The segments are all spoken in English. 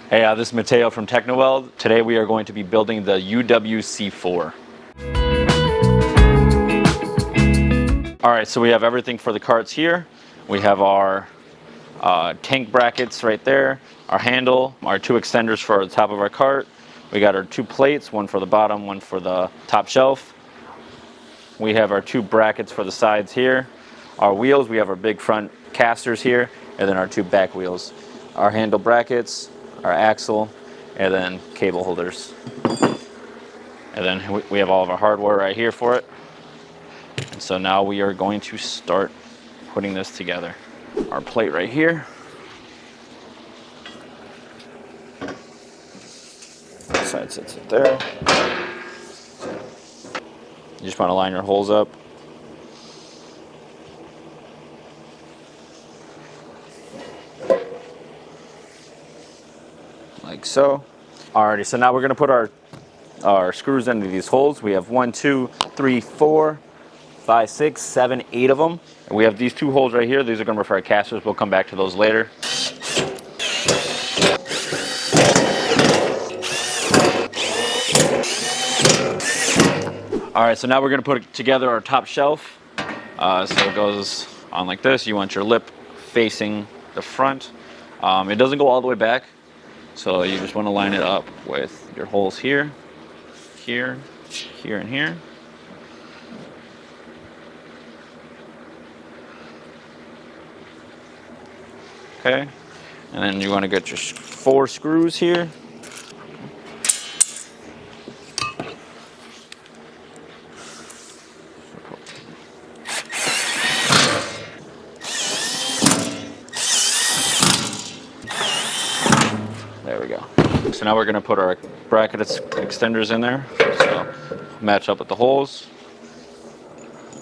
Hey, this is Mateo from TechnoWeld. Today we are going to be building the UWC4. All right, so we have everything for the carts here. We have our tank brackets right there, our handle, our two extenders for the top of our cart. We got our two plates, one for the bottom, one for the top shelf. We have our two brackets for the sides here. Our wheels, we have our big front casters here, and then our two back wheels. Our handle brackets, our axle, and then cable holders. And then we have all of our hardware right here for it. And so now we are going to start putting this together. Our plate right here. Side sits it there. You just want to line your holes up. Like so. Alrighty, so now we're going to put our screws into these holes. We have 1, 2, 3, 4, 5, 6, 7, 8 of them. And we have these two holes right here. These are going to be for our casters. We'll come back to those later. Alright, so now we're going to put together our top shelf. So it goes on like this. You want your lip facing the front. It doesn't go all the way back. So you just want to line it up with your holes here, here, here, and here. Okay, and then you want to get your 4 screws here. There we go. So now we're going to put our bracket extenders in there. So match up with the holes.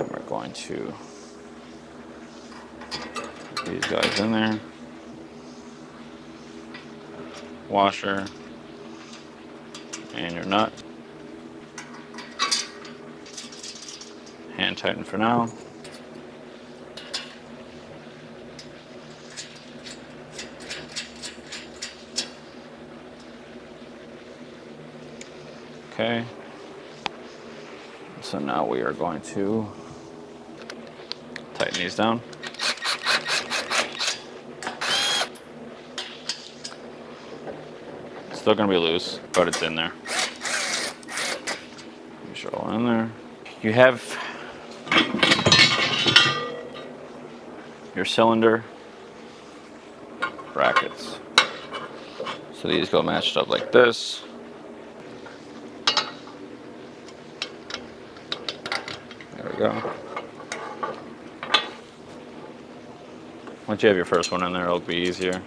We're going to put these guys in there. Washer and your nut. Hand tighten for now. Okay, so now we are going to tighten these down. It's still going to be loose, but it's in there. Make sure all in there. You have your cylinder brackets. So these go matched up like this. There we go. Once you have your first one in there, it'll be easier.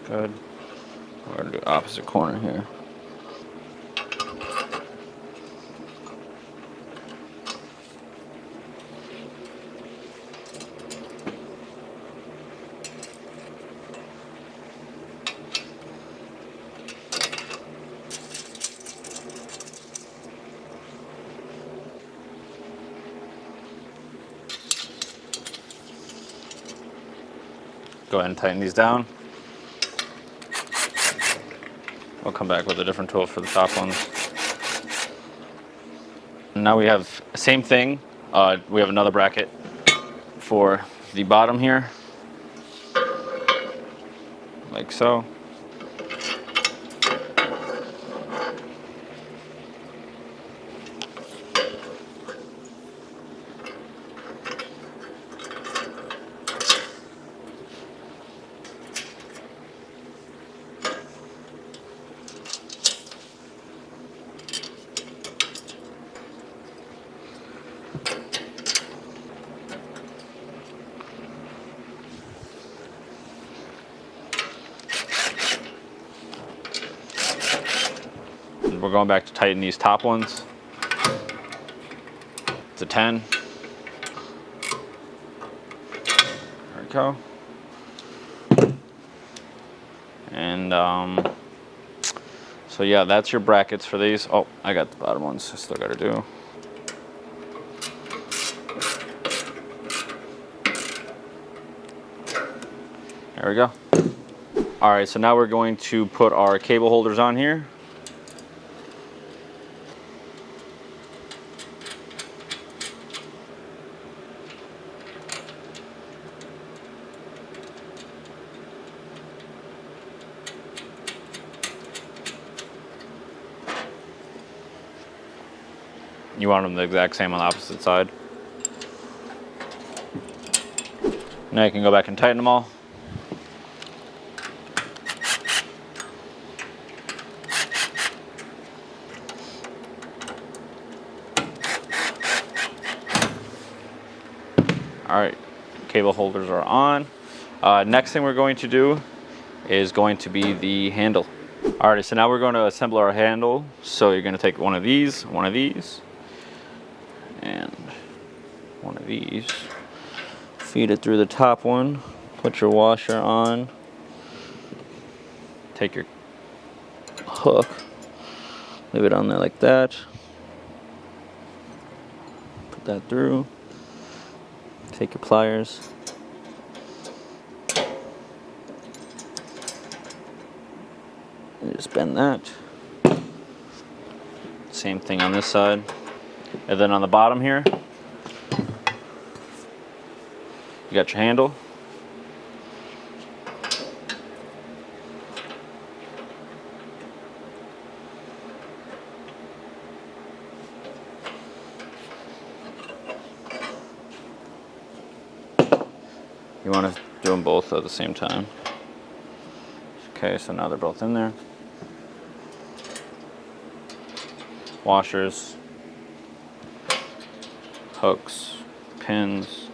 Good. We're going to do opposite corner here. Go ahead and tighten these down. We'll come back with a different tool for the top ones. Now we have the same thing. We have another bracket for the bottom here, like so. We're going back to tighten these top ones. It's a 10. There we go. And so yeah, that's your brackets for these. Oh, I got the bottom ones I still got to do. There we go. All right, so now we're going to put our cable holders on here. You want them the exact same on the opposite side. Now you can go back and tighten them all. All right, cable holders are on. Next thing we're going to do is going to be the handle. All right, so now we're going to assemble our handle. So you're going to take one of these, and one of these. Feed it through the top one. Put your washer on. Take your hook. Leave it on there like that. Put that through. Take your pliers. And just bend that. Same thing on this side. And then on the bottom here, you got your handle. You want to do them both at the same time. Okay, so now they're both in there. Washers, hooks, pins.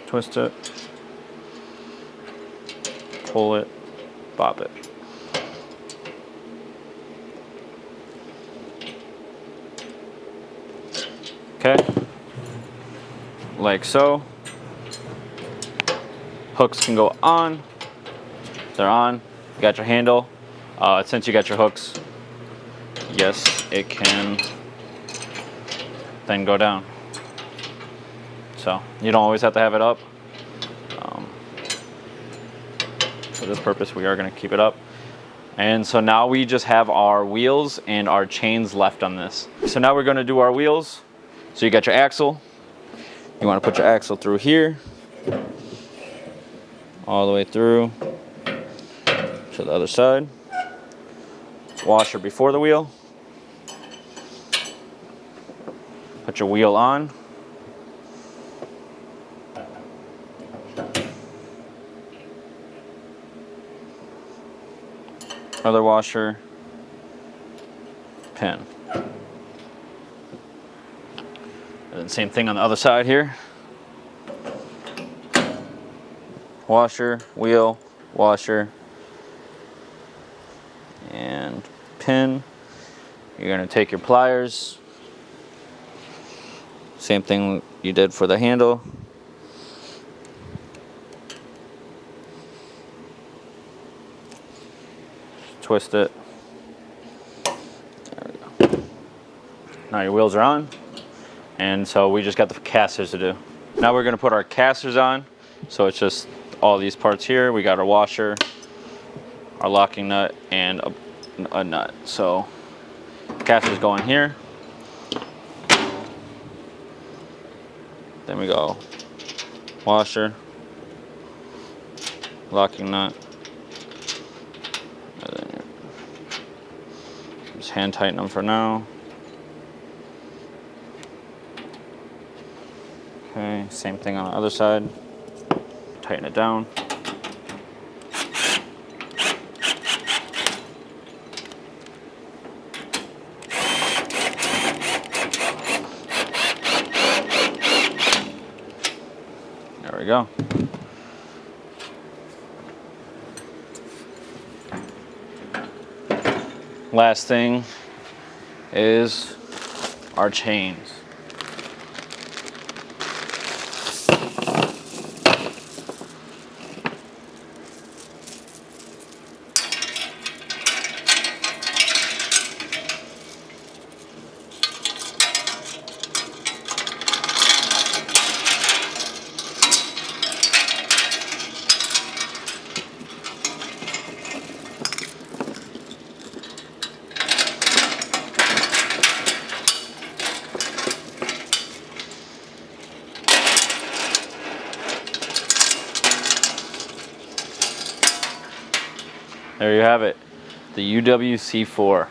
Twist it, pull it, bop it. Okay, like so. Hooks can go on. They're on. You got your handle. Since you got your hooks, yes, it can then go down. So you don't always have to have it up. For this purpose, we are going to keep it up. And so now we just have our wheels and our chains left on this. So now we're going to do our wheels. So you got your axle. You want to put your axle through here, all the way through to the other side. Washer before the wheel. Put your wheel on. Other washer, pin. And then same thing on the other side here. Washer, wheel, washer, and pin. You're going to take your pliers. Same thing you did for the handle. Twist it. There we go. Now your wheels are on. And so we just got the casters to do. Now we're going to put our casters on. So it's just all these parts here. We got our washer, our locking nut, and a nut. So casters go in here. Then we go washer, locking nut. And then just hand tighten them for now. Okay, same thing on the other side. Tighten it down. There we go. Last thing is our chains. There you have it, the UWC4.